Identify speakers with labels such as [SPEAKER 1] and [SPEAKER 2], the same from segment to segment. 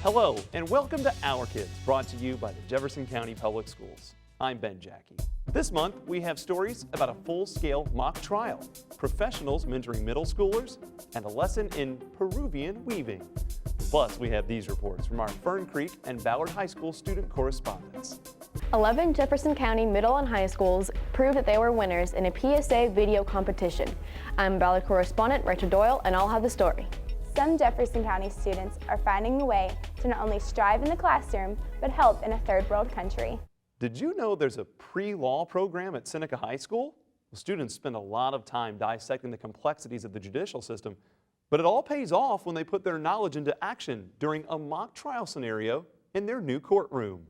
[SPEAKER 1] Hello, and welcome to Our Kids, brought to you by the Jefferson County Public Schools. I'm Ben Jackie. This month, we have stories about a full-scale mock trial, professionals mentoring middle schoolers, and a lesson in Peruvian weaving. Plus, we have these reports from our Fern Creek and Ballard High School student correspondents.
[SPEAKER 2] 11 Jefferson County middle and high schools proved that they were winners in a PSA video competition. I'm Ballard correspondent Rachel Doyle, and I'll have the story.
[SPEAKER 3] Some Jefferson County students are finding a way to not only strive in the classroom, but help in a third world country.
[SPEAKER 1] Did you know there's a pre-law program at Seneca High School? Well, students spend a lot of time dissecting the complexities of the judicial system, but it all pays off when they put their knowledge into action during a mock trial scenario in their new courtroom.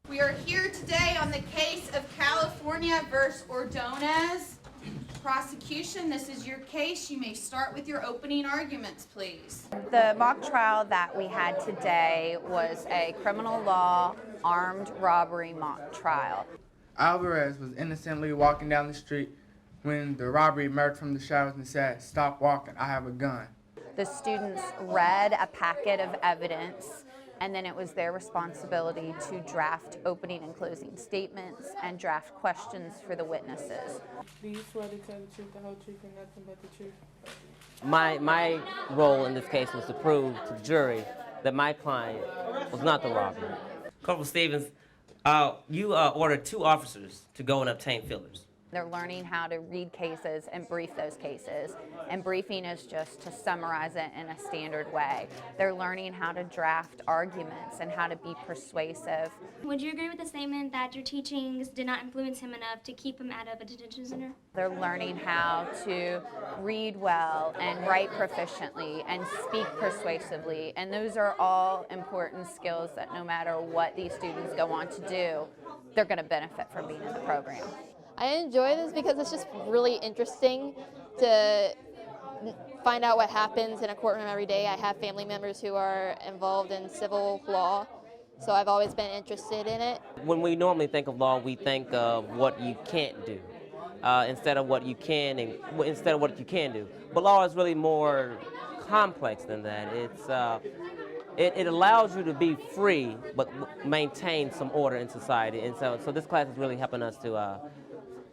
[SPEAKER 4] We are here today on the case of California versus Ordonez. Prosecution, this is your case. You may start with your opening arguments, please.
[SPEAKER 5] The mock trial that we had today was a criminal law armed robbery mock trial.
[SPEAKER 6] Alvarez was innocently walking down the street when the robbery emerged from the shadows and said, "Stop walking, I have a gun."
[SPEAKER 5] The students read a packet of evidence, and then it was their responsibility to draft opening and closing statements and draft questions for the witnesses.
[SPEAKER 7] Do you swear to tell the truth, the whole truth, and nothing but the truth?
[SPEAKER 8] My role in this case was to prove to the jury that my client was not the robber. Corporal Stevens, you ordered 2 officers to go and obtain fillers.
[SPEAKER 5] They're learning how to read cases and brief those cases, and briefing is just to summarize it in a standard way. They're learning how to draft arguments and how to be persuasive.
[SPEAKER 9] Would you agree with the statement that your teachings did not influence him enough to keep him out of a detention center?
[SPEAKER 5] They're learning how to read well and write proficiently and speak persuasively, and those are all important skills that no matter what these students go on to do, they're going to benefit from being in the program.
[SPEAKER 10] I enjoy this because it's just really interesting to find out what happens in a courtroom every day. I have family members who are involved in civil law, so I've always been interested in it.
[SPEAKER 8] When we normally think of law, we think of what you can't do instead of what you can do. But law is really more complex than that. It allows you to be free, but maintain some order in society. And so this class is really helping us to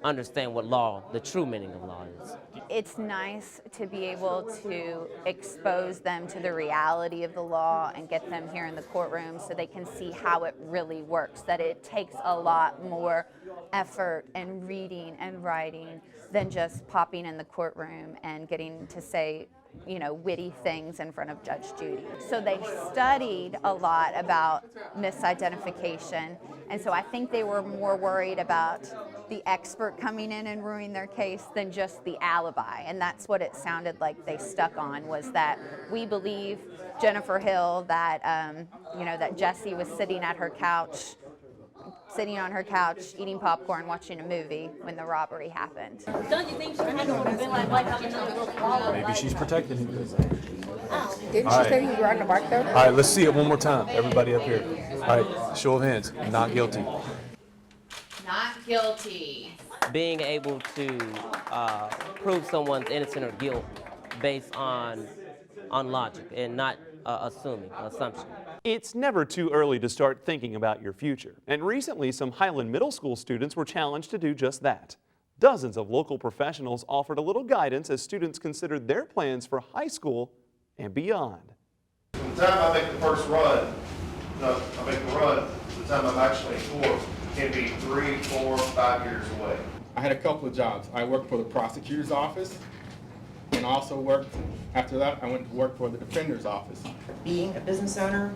[SPEAKER 8] understand what law, the true meaning of law is.
[SPEAKER 5] It's nice to be able to expose them to the reality of the law and get them here in the courtroom so they can see how it really works, that it takes a lot more effort and reading and writing than just popping in the courtroom and getting to say, you know, witty things in front of Judge Judy. So they studied a lot about misidentification, and so I think they were more worried about the expert coming in and ruining their case than just the alibi, and that's what it sounded like they stuck on, was that we believe Jennifer Hill that that Jessie was sitting on her couch eating popcorn watching a movie when the robbery happened.
[SPEAKER 11] Don't you think she kind of been like
[SPEAKER 12] maybe she's protecting him.
[SPEAKER 3] Didn't she say he was riding a bike though?
[SPEAKER 12] All right, let's see it one more time. Everybody up here. All right, show of hands. Not guilty.
[SPEAKER 5] Not guilty.
[SPEAKER 8] Being able to prove someone's innocent or guilt based on logic and not assumption.
[SPEAKER 1] It's never too early to start thinking about your future, and recently some Highland Middle School students were challenged to do just that. Dozens of local professionals offered a little guidance as students considered their plans for high school and beyond.
[SPEAKER 13] From the time I make the first run, the time I'm actually in court can be 3, 4, 5 years away.
[SPEAKER 6] I had a couple of jobs. I worked for the prosecutor's office, and also worked, after that, I went to work for the defender's office.
[SPEAKER 11] Being a business owner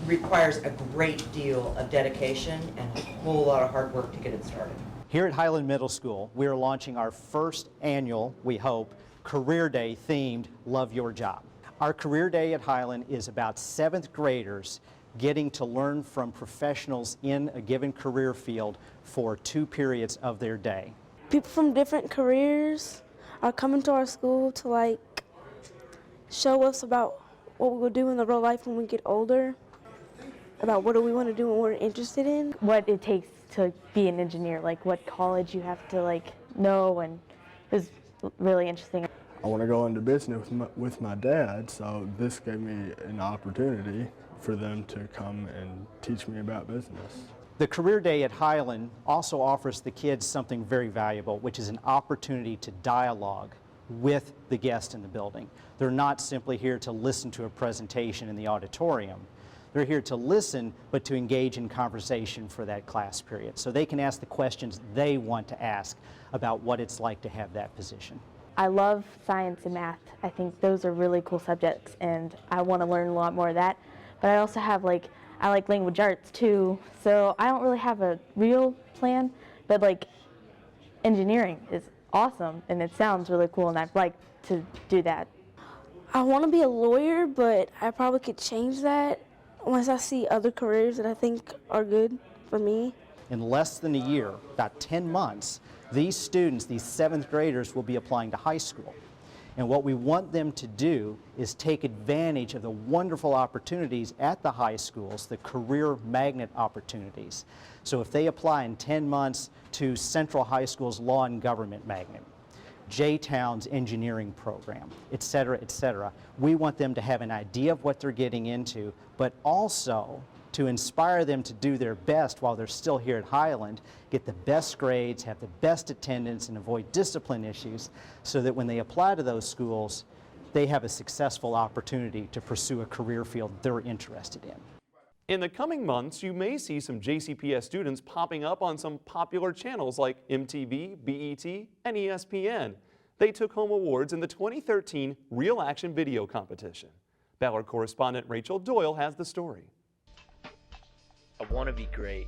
[SPEAKER 11] requires a great deal of dedication and a whole lot of hard work to get it started.
[SPEAKER 14] Here at Highland Middle School, we are launching our first annual, we hope, Career Day themed Love Your Job. Our Career Day at Highland is about 7th graders getting to learn from professionals in a given career field for 2 periods of their day.
[SPEAKER 15] People from different careers are coming to our school to show us about what we will do in the real life when we get older, about what do we want to do and what we're interested in.
[SPEAKER 2] What it takes to be an engineer, what college you have to know, and it was really interesting.
[SPEAKER 16] I want to go into business with my dad, so this gave me an opportunity for them to come and teach me about business.
[SPEAKER 14] The Career Day at Highland also offers the kids something very valuable, which is an opportunity to dialogue with the guest in the building. They're not simply here to listen to a presentation in the auditorium. They're here to listen, but to engage in conversation for that class period. So they can ask the questions they want to ask about what it's like to have that position.
[SPEAKER 17] I love science and math. I think those are really cool subjects, and I want to learn a lot more of that. But I also have I like language arts too, so I don't really have a real plan, but engineering is awesome, and it sounds really cool, and I'd like to do that.
[SPEAKER 15] I want to be a lawyer, but I probably could change that once I see other careers that I think are good for me.
[SPEAKER 14] In less than a year, about 10 months, these students, these 7th graders, will be applying to high school. And what we want them to do is take advantage of the wonderful opportunities at the high schools, the career magnet opportunities. So if they apply in 10 months to Central High School's Law and Government magnet, J-Town's engineering program, et cetera, we want them to have an idea of what they're getting into, but also to inspire them to do their best while they're still here at Highland, get the best grades, have the best attendance, and avoid discipline issues, so that when they apply to those schools, they have a successful opportunity to pursue a career field they're interested in.
[SPEAKER 1] In the coming months, you may see some JCPS students popping up on some popular channels like MTV, BET, and ESPN. They took home awards in the 2013 Real Action Video Competition. Ballard correspondent Rachel Doyle has the story.
[SPEAKER 18] I want to be great.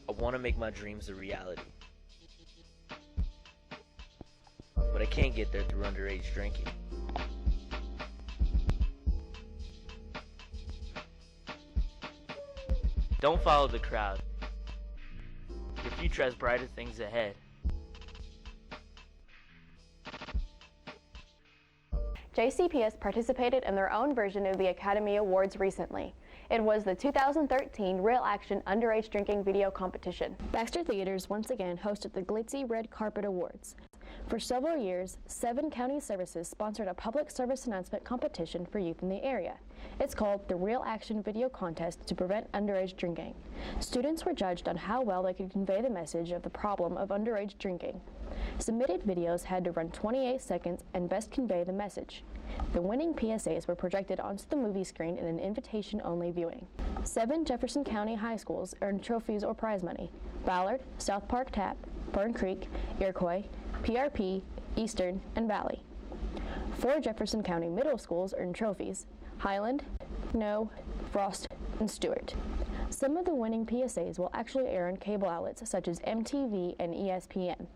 [SPEAKER 18] I want to make my dreams a reality. But I can't get there through underage drinking. Don't follow the crowd. Your future has brighter things ahead.
[SPEAKER 2] JCPS participated in their own version of the Academy Awards recently. It was the 2013 Real Action Underage Drinking Video Competition. Baxter Theaters once again hosted the glitzy Red Carpet Awards. For several years, 7 county services sponsored a public service announcement competition for youth in the area. It's called the Real Action Video Contest to Prevent Underage Drinking. Students were judged on how well they could convey the message of the problem of underage drinking. Submitted videos had to run 28 seconds and best convey the message. The winning PSAs were projected onto the movie screen in an invitation-only viewing. 7 Jefferson County high schools earned trophies or prize money: Ballard, South Park Tap, Fern Creek, Iroquois, PRP, Eastern, and Valley. 4 Jefferson County middle schools earned trophies: Highland, No, Frost, and Stewart. Some of the winning PSAs will actually air on cable outlets such as MTV and ESPN.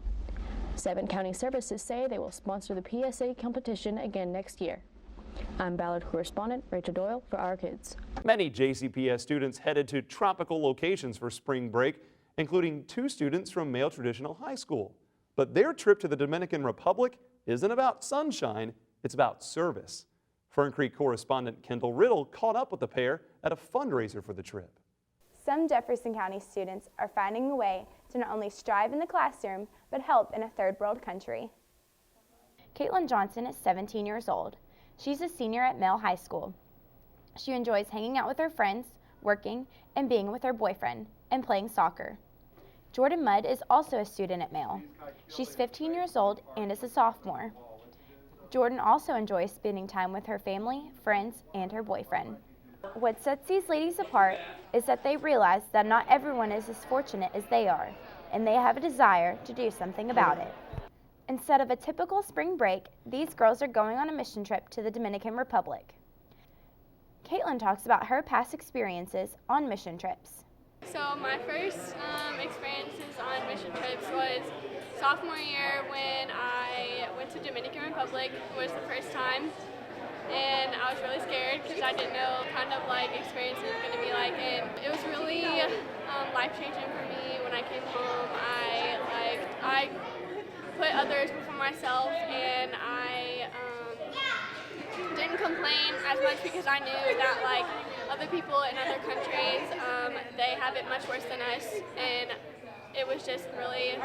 [SPEAKER 2] 7 county services say they will sponsor the PSA competition again next year. I'm Ballard correspondent Rachel Doyle for Our Kids.
[SPEAKER 1] Many JCPS students headed to tropical locations for spring break, including 2 students from Male Traditional High School. But their trip to the Dominican Republic isn't about sunshine, it's about service. Fern Creek correspondent Kendall Riddle caught up with the pair at a fundraiser for the trip.
[SPEAKER 3] Some Jefferson County students are finding a way to not only strive in the classroom, but help in a third world country. Caitlin Johnson is 17 years old. She's a senior at Male High School. She enjoys hanging out with her friends, working, and being with her boyfriend, and playing soccer. Jordan Mudd is also a student at Male. She's 15 years old and is a sophomore. Jordan also enjoys spending time with her family, friends, and her boyfriend. What sets these ladies apart is that they realize that not everyone is as fortunate as they are, and they have a desire to do something about it. Instead of a typical spring break, these girls are going on a mission trip to the Dominican Republic. Caitlin talks about her past experiences on mission trips.
[SPEAKER 19] So my first experiences on mission trips was sophomore year when I went to Dominican Republic. It was the first time, and I was really scared because I didn't know kind of like experience it was going to be like, and it was really life-changing for me. When I came home, I put others before myself, and I didn't complain as much because I knew that like other people in other countries, they have it much worse than us, and it was just really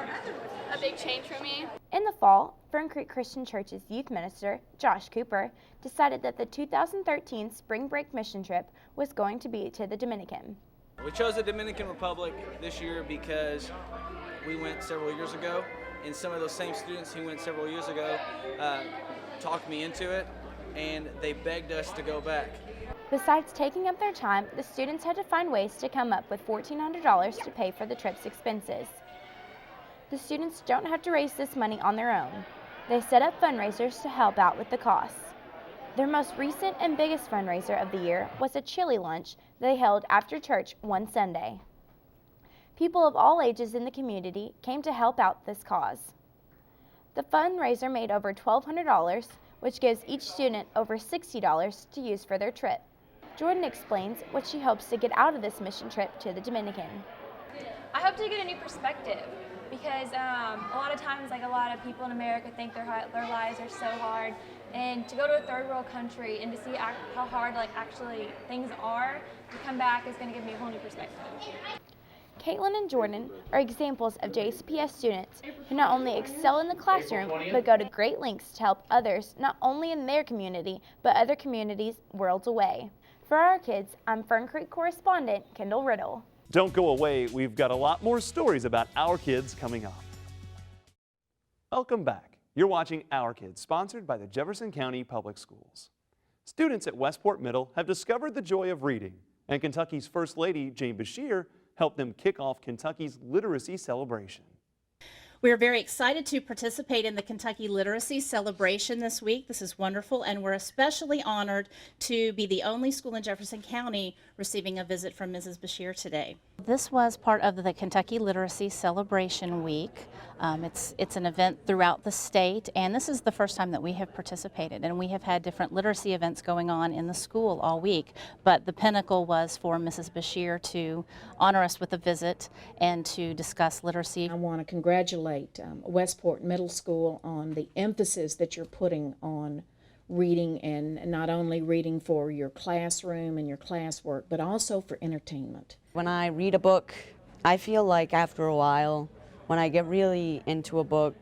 [SPEAKER 19] a big change for me.
[SPEAKER 3] In the fall, Fern Creek Christian Church's youth minister, Josh Cooper, decided that the 2013 spring break mission trip was going to be to the Dominican.
[SPEAKER 20] We chose the Dominican Republic this year because we went several years ago, and some of those same students who went several years ago talked me into it, and they begged us to go back.
[SPEAKER 3] Besides taking up their time, the students had to find ways to come up with $1,400 to pay for the trip's expenses. The students don't have to raise this money on their own. They set up fundraisers to help out with the costs. Their most recent and biggest fundraiser of the year was a chili lunch they held after church one Sunday. People of all ages in the community came to help out this cause. The fundraiser made over $1,200, which gives each student over $60 to use for their trip. Jordan explains what she hopes to get out of this mission trip to the Dominican.
[SPEAKER 21] I hope to get a new perspective. Because a lot of times, like a lot of people in America think their lives are so hard, and to go to a third world country and to see how hard actually things are, to come back is going to give me a whole new perspective.
[SPEAKER 3] Caitlin and Jordan are examples of JCPS students who not only excel in the classroom, but go to great lengths to help others not only in their community, but other communities worlds away. For our kids, I'm Fern Creek correspondent Kendall Riddle.
[SPEAKER 1] Don't go away, we've got a lot more stories about Our Kids coming up. Welcome back. You're watching Our Kids, sponsored by the Jefferson County Public Schools. Students at Westport Middle have discovered the joy of reading, and Kentucky's First Lady, Jane Beshear, helped them kick off Kentucky's literacy celebration.
[SPEAKER 22] We are very excited to participate in the Kentucky Literacy Celebration this week. This is wonderful, and we're especially honored to be the only school in Jefferson County receiving a visit from Mrs. Beshear today. This was part of the Kentucky Literacy Celebration Week. It's an event throughout the state, and this is the first time that we have participated, and we have had different literacy events going on in the school all week, but the pinnacle was for Mrs. Beshear to honor us with a visit and to discuss literacy.
[SPEAKER 23] I want to congratulate Westport Middle School on the emphasis that you're putting on reading, and not only reading for your classroom and your classwork, but also for entertainment.
[SPEAKER 24] When I read a book, I feel like after a while, when I get really into a book,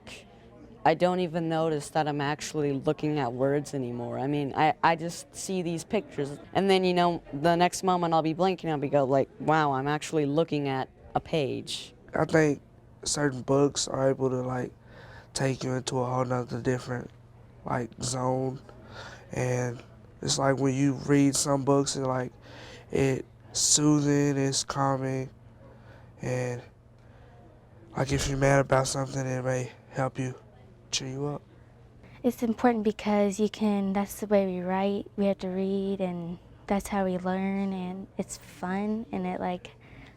[SPEAKER 24] I don't even notice that I'm actually looking at words anymore. I mean, I just see these pictures, and then, you know, the next moment I'll be blinking, I'll be like, wow, I'm actually looking at a page.
[SPEAKER 25] I think certain books are able to take you into a whole nother different zone, and it's like when you read some books, it's soothing, it's calming, and if you're mad about something, it may help you cheer you up.
[SPEAKER 26] It's important because that's the way we write. We have to read, and that's how we learn, and it's fun, and it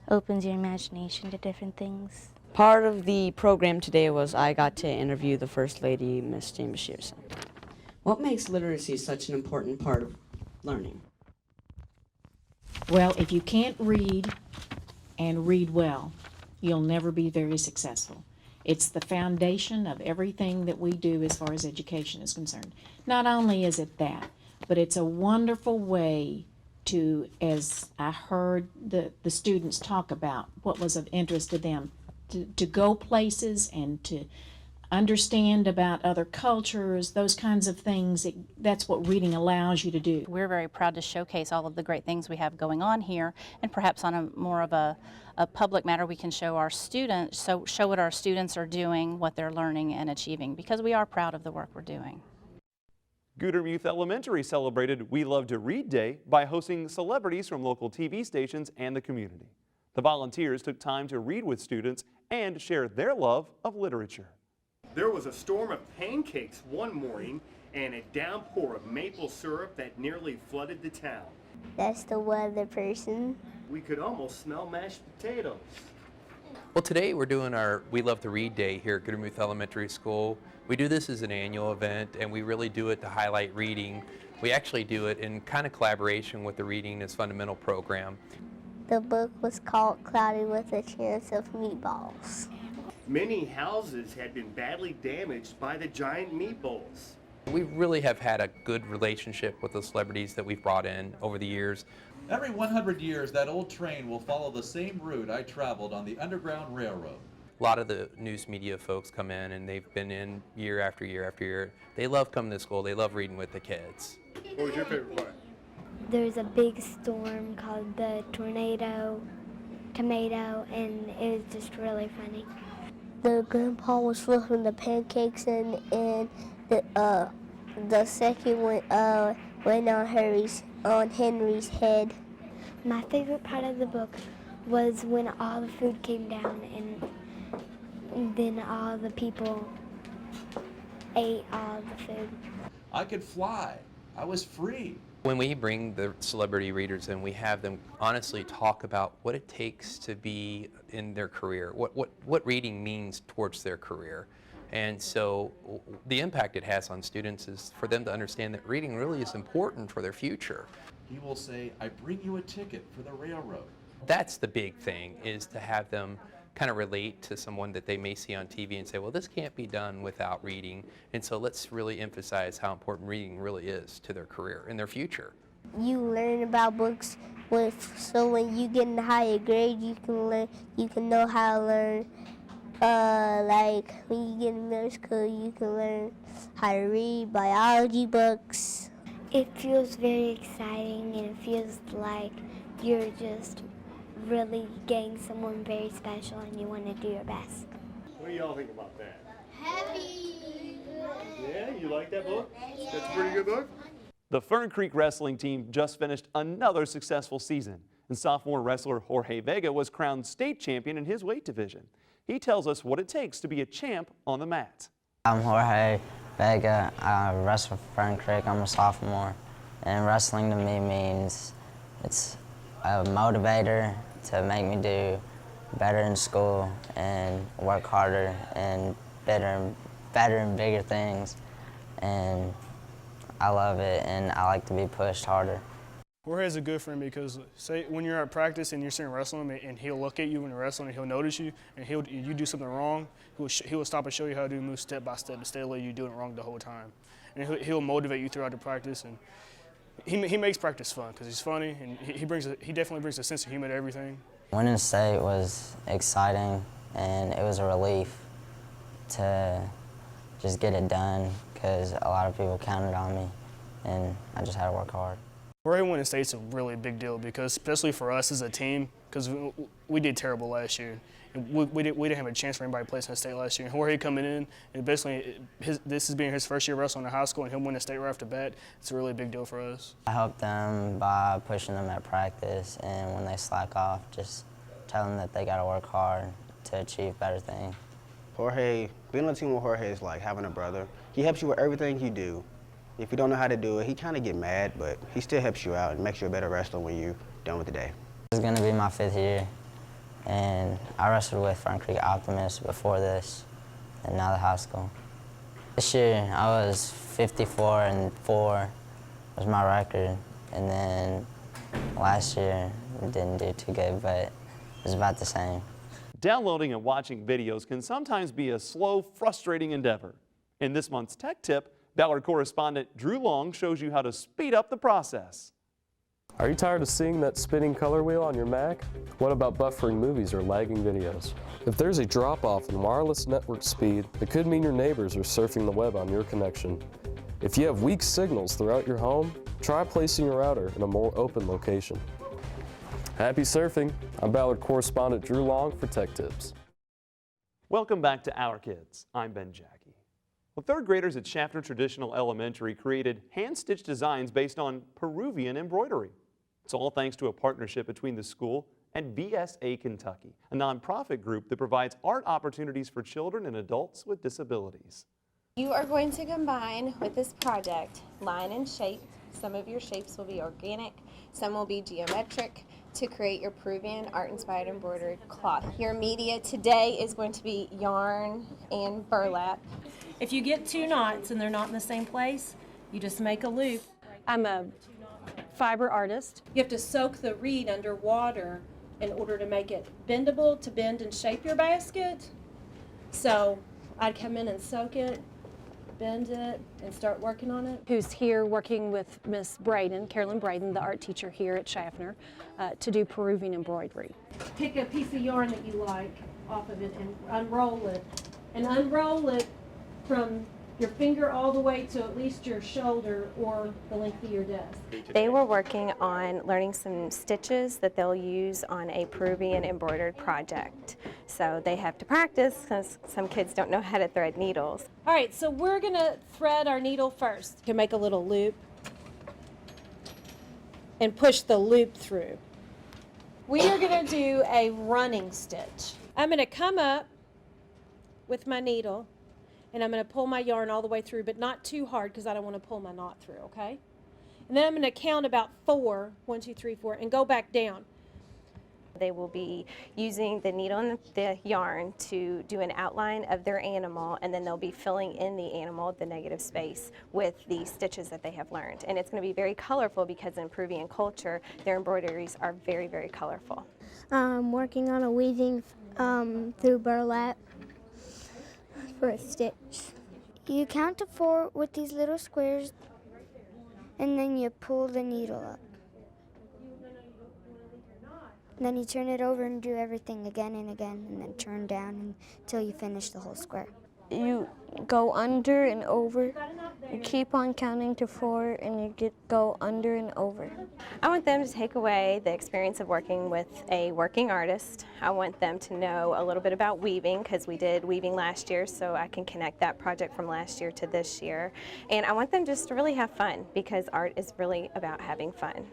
[SPEAKER 26] opens your imagination to different things.
[SPEAKER 24] Part of the program today was I got to interview the First Lady, Miss Jane Beshear. What makes literacy such an important part of learning?
[SPEAKER 23] Well, if you can't read and read well, you'll never be very successful. It's the foundation of everything that we do as far as education is concerned. Not only is it that, but it's a wonderful way to, as I heard the students talk about what was of interest to them, to go places and to understand about other cultures, those kinds of things. That's what reading allows you to do.
[SPEAKER 22] We're very proud to showcase all of the great things we have going on here, and perhaps on a more of a public matter, we can show our students, show what our students are doing, what they're learning and achieving, because we are proud of the work we're doing.
[SPEAKER 1] Gutermuth Elementary celebrated We Love to Read Day by hosting celebrities from local TV stations and the community. The volunteers took time to read with students and share their love of literature.
[SPEAKER 27] There was a storm of pancakes one morning and a downpour of maple syrup that nearly flooded the town.
[SPEAKER 28] That's the weather person.
[SPEAKER 27] We could almost smell mashed potatoes.
[SPEAKER 29] Well, today we're doing our We Love to Read Day here at Gutermuth Elementary School. We do this as an annual event, and we really do it to highlight reading. We actually do it in kind of collaboration with the Reading is Fundamental program.
[SPEAKER 28] The book was called Cloudy with a Chance of Meatballs.
[SPEAKER 27] Many houses had been badly damaged by the giant meatballs.
[SPEAKER 29] We really have had a good relationship with the celebrities that we've brought in over the years.
[SPEAKER 30] Every 100 years, that old train will follow the same route I traveled on the Underground Railroad.
[SPEAKER 29] A lot of the news media folks come in, and they've been in year after year after year. They love coming to school. They love reading with the kids.
[SPEAKER 27] What was your favorite part?
[SPEAKER 28] There's a big storm called the tomato, and it was just really funny. The grandpa was flipping the pancakes and the second one went on Henry's head. My favorite part of the book was when all the food came down and then all the people ate all the food.
[SPEAKER 4] I could fly. I was free.
[SPEAKER 29] When we bring the celebrity readers in, we have them honestly talk about what it takes to be in their career, what reading means towards their career. And so the impact it has on students is for them to understand that reading really is important for their future.
[SPEAKER 4] He will say, I bring you a ticket for the railroad.
[SPEAKER 29] That's the big thing, is to have them kind of relate to someone that they may see on TV and say, well, this can't be done without reading. And so let's really emphasize how important reading really is to their career and their future.
[SPEAKER 28] You learn about books so when you get in a higher grade, you can know how to learn. Like when you get in middle school, you can learn how to read biology books. It feels very exciting, and it feels like you're just really getting someone very special and you want to do your best.
[SPEAKER 27] What do y'all think about that?
[SPEAKER 28] Happy!
[SPEAKER 27] Yeah, you like that book? That's a pretty good book?
[SPEAKER 1] The Fern Creek wrestling team just finished another successful season, and sophomore wrestler Jorge Vega was crowned state champion in his weight division. He tells us what it takes to be a champ on the mat.
[SPEAKER 5] I'm Jorge Vega. I wrestle for Fern Creek. I'm a sophomore, and wrestling to me means it's a motivator to make me do better in school and work harder and better and bigger things. And I love it, and I like to be pushed harder.
[SPEAKER 6] Jorge's a good friend because, say, when you're at practice and you're sitting wrestling and he'll look at you when you're wrestling and he'll notice you, and you do something wrong, he'll stop and show you how to do moves step by step instead of letting you do it wrong the whole time. And he'll motivate you throughout the practice, and he makes practice fun because he's funny, and he definitely brings a sense of humor to everything.
[SPEAKER 5] Winning state was exciting, and it was a relief to just get it done because a lot of people counted on me, and I just had to work hard.
[SPEAKER 6] Jorge winning state's a really big deal because, especially for us as a team, because we did terrible last year. We didn't have a chance for anybody placing in state last year. And Jorge coming in, and basically this is being his first year wrestling in high school, and he'll win the state right off the bat. It's a really big deal for us.
[SPEAKER 5] I help them by pushing them at practice, and when they slack off, just tell them that they got to work hard to achieve better things.
[SPEAKER 7] Jorge, being on a team with Jorge is like having a brother. He helps you with everything you do. If you don't know how to do it, he kind of get mad, but he still helps you out and makes you a better wrestler when you're done with the day.
[SPEAKER 5] This is going to be my 5th year, and I wrestled with Fern Creek Optimists before this, and now the high school. This year, I was 54-4 was my record, and then last year, we didn't do too good, but it was about the same.
[SPEAKER 1] Downloading and watching videos can sometimes be a slow, frustrating endeavor. In this month's Tech Tip, Ballard correspondent Drew Long shows you how to speed up the process.
[SPEAKER 8] Are you tired of seeing that spinning color wheel on your Mac? What about buffering movies or lagging videos? If there's a drop-off in wireless network speed, it could mean your neighbors are surfing the web on your connection. If you have weak signals throughout your home, try placing your router in a more open location. Happy surfing! I'm Ballard correspondent Drew Long for Tech Tips.
[SPEAKER 1] Welcome back to Our Kids. I'm Ben Jackie. Well, 3rd graders at Schaffner Elementary created hand-stitched designs based on Peruvian embroidery. It's all thanks to a partnership between the school and BSA Kentucky, a nonprofit group that provides art opportunities for children and adults with disabilities.
[SPEAKER 9] You are going to combine with this project line and shape. Some of your shapes will be organic, some will be geometric, to create your Peruvian art-inspired embroidered cloth. Your media today is going to be yarn and burlap.
[SPEAKER 10] If you get 2 knots and they're not in the same place, you just make a loop.
[SPEAKER 12] I'm a fiber artist.
[SPEAKER 10] You have to soak the reed under water in order to make it bendable to bend and shape your basket. So I'd come in and soak it, bend it, and start working on it.
[SPEAKER 12] Who's here working with Miss Braden, Carolyn Braden, the art teacher here at Schaffner, to do Peruvian embroidery.
[SPEAKER 10] Pick a piece of yarn that you like off of it and unroll it. And unroll it from your finger all the way to at least your shoulder or the length of your desk.
[SPEAKER 9] They were working on learning some stitches that they'll use on a Peruvian embroidered project. So they have to practice because some kids don't know how to thread needles.
[SPEAKER 10] All right, so we're gonna thread our needle first. You can make a little loop and push the loop through. We are gonna do a running stitch. I'm gonna come up with my needle and I'm going to pull my yarn all the way through, but not too hard because I don't want to pull my knot through, okay? And then I'm going to count about 4, 1, 2, 3, 4, and go back down.
[SPEAKER 9] They will be using the needle and the yarn to do an outline of their animal, and then they'll be filling in the animal, the negative space, with the stitches that they have learned. And it's going to be very colorful because in Peruvian culture, their embroideries are very, very colorful.
[SPEAKER 28] Working on a weaving through burlap for a stitch. You count to 4 with these little squares, and then you pull the needle up. And then you turn it over and do everything again and again, and then turn down until you finish the whole square. You go under and over. You keep on counting to 4, and you go under and over.
[SPEAKER 9] I want them to take away the experience of working with a working artist. I want them to know a little bit about weaving because we did weaving last year, so I can connect that project from last year to this year. And I want them just to really have fun because art is really about having fun.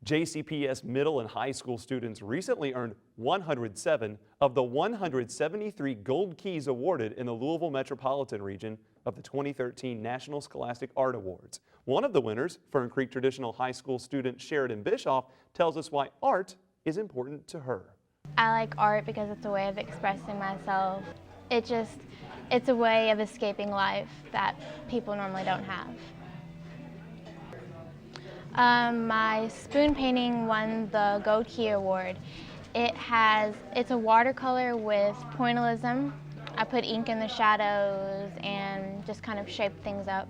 [SPEAKER 1] JCPS middle and high school students recently earned 107 of the 173 gold keys awarded in the Louisville metropolitan region of the 2013 National Scholastic Art Awards. One of the winners, Fern Creek Traditional High School student Sheridan Bischoff, tells us why art is important to her.
[SPEAKER 3] I like art because it's a way of expressing myself. It's a way of escaping life that people normally don't have. My spoon painting won the Gold Key Award. It's a watercolor with pointillism. I put ink in the shadows and just kind of shaped things up.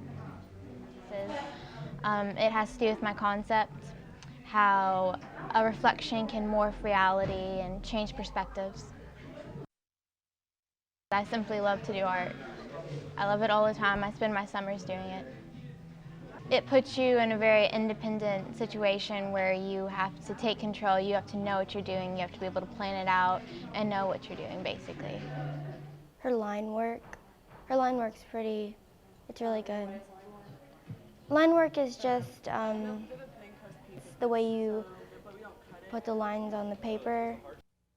[SPEAKER 3] It has to do with my concept, how a reflection can morph reality and change perspectives. I simply love to do art. I love it all the time. I spend my summers doing it. It puts you in a very independent situation where you have to take control, you have to know what you're doing, you have to be able to plan it out and know what you're doing, basically.
[SPEAKER 28] Her line work's it's really good. Line work is just it's the way you put the lines on the paper.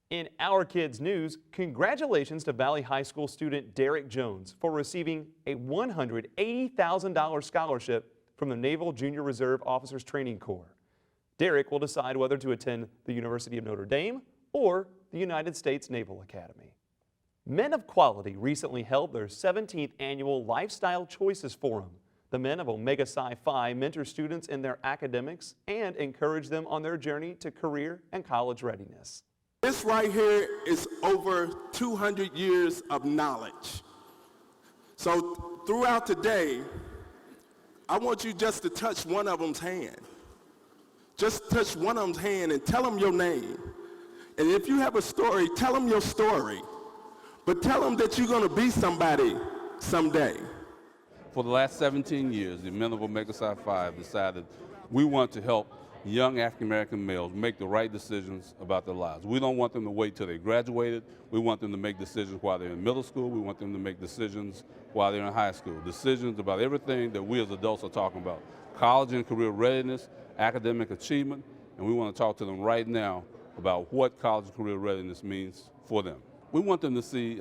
[SPEAKER 1] In Our Kids News, congratulations to Valley High School student Derek Jones for receiving a $180,000 scholarship from the Naval Junior Reserve Officers Training Corps. Derek will decide whether to attend the University of Notre Dame or the United States Naval Academy. Men of Quality recently held their 17th annual Lifestyle Choices Forum. The men of Omega Psi Phi mentor students in their academics and encourage them on their journey to career and college readiness.
[SPEAKER 2] This right here is over 200 years of knowledge. So throughout the day, I want you just to touch one of them's hand. Just touch one of them's hand and tell them your name. And if you have a story, tell them your story. But tell them that you're going to be somebody someday.
[SPEAKER 11] For the last 17 years, the men of Omega Psi Phi have decided we want to help young African-American males make the right decisions about their lives. We don't want them to wait till they graduated. We want them to make decisions while they're in middle school. We want them to make decisions while they're in high school. Decisions about everything that we as adults are talking about. College and career readiness, academic achievement, and we want to talk to them right now about what college and career readiness means for them. We want them to see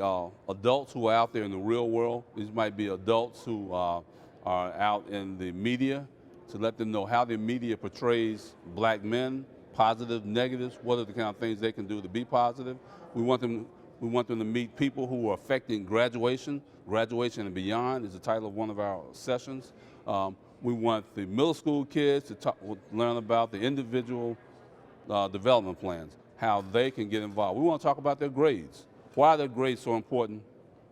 [SPEAKER 11] adults who are out there in the real world. These might be adults who are out in the media, to let them know how the media portrays black men, positive, negatives, what are the kind of things they can do to be positive. We want them to meet people who are affecting graduation. Graduation and beyond is the title of one of our sessions. We want the middle school kids to learn about the individual development plans, how they can get involved. We want to talk about their grades. Why are their grades so important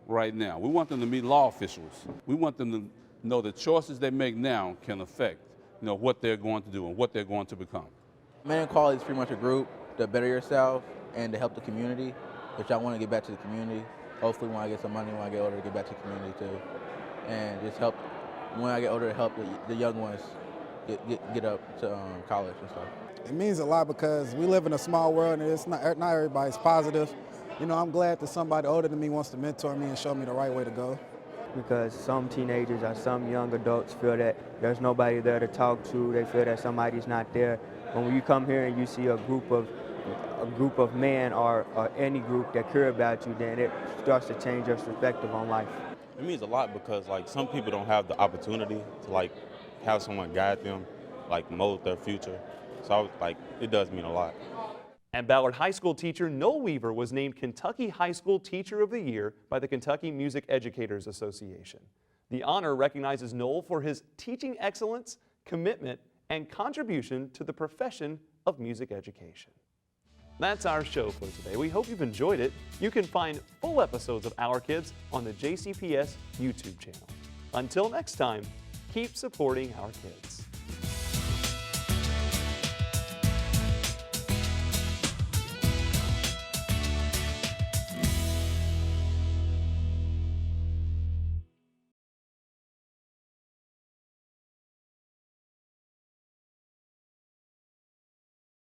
[SPEAKER 11] right now? We want them to meet law officials. We want them to know the choices they make now can affect what they're going to do and what they're going to become.
[SPEAKER 13] Men in Quality is pretty much a group to better yourself and to help the community. which I want to get back to the community. Hopefully when I get some money, when I get older, to get back to the community too. And just help, when I get older, to help the young ones get up to college and stuff.
[SPEAKER 14] It means a lot because we live in a small world and it's not everybody's positive. You know, I'm glad that somebody older than me wants to mentor me and show me the right way to go.
[SPEAKER 15] Because some teenagers or some young adults feel that there's nobody there to talk to. They feel that somebody's not there. But when you come here and you see a group of men or any group that care about you, then it starts to change your perspective on life.
[SPEAKER 16] It means a lot because like some people don't have the opportunity to like have someone guide them, like mold their future. So it does mean a lot.
[SPEAKER 1] And Ballard High School teacher Noel Weaver was named Kentucky High School Teacher of the Year by the Kentucky Music Educators Association. The honor recognizes Noel for his teaching excellence, commitment, and contribution to the profession of music education. That's our show for today. We hope you've enjoyed it. You can find full episodes of Our Kids on the JCPS YouTube channel. Until next time, keep supporting our kids.